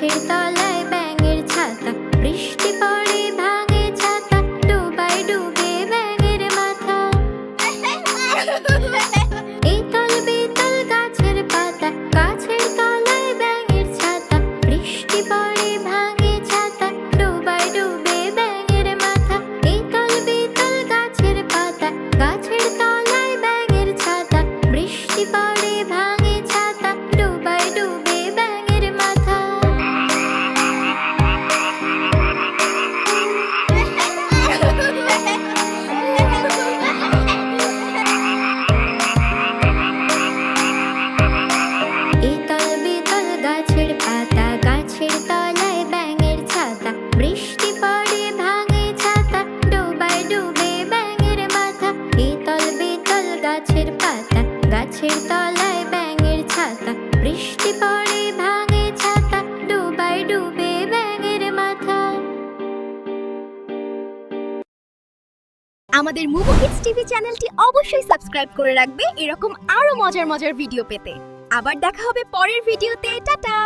গাছের তলায় ব্যাঙের ছাতা, বৃষ্টি পড়ে ভাঙে ছাতা, ডুবায় ডুবে ব্যাঙের মাথা। এতল বেতল গাছের পাতা, গাছের তলায় ব্যাঙের ছাতা, বৃষ্টি পড়ে ভাঙে ছাতা, ডুবায় ডুবে ব্যাঙের মাথা। এতল বেতল গাছের পাতা, গাছের তলায় ব্যাঙের ছাতা, বৃষ্টি পড়ে ভাঙে ছাতা, ডুবায় ডুবে ব্যাঙের মাথা। এতল বেতল গাছের পাতা, গাছের তলায় ব্যাঙের ছাতা, বৃষ্টি পড়ে ভাঙে ছাতা, ডুবায় ডুবে ব্যাঙের মাথা। এতল বেতল গাছের পাতা, গাছের তলায় ব্যাঙের ছাতা, বৃষ্টি পড়ে ভাঙে ছাতা, ডুবায় ডুবে ব্যাঙের মাথা। আমাদের মুভি কিডস টিভি চ্যানেলটি অবশ্যই সাবস্ক্রাইব করে রাখবে এরকম আরো মজার মজার ভিডিও পেতে। আবার দেখা হবে পরের ভিডিওতে। টাটা।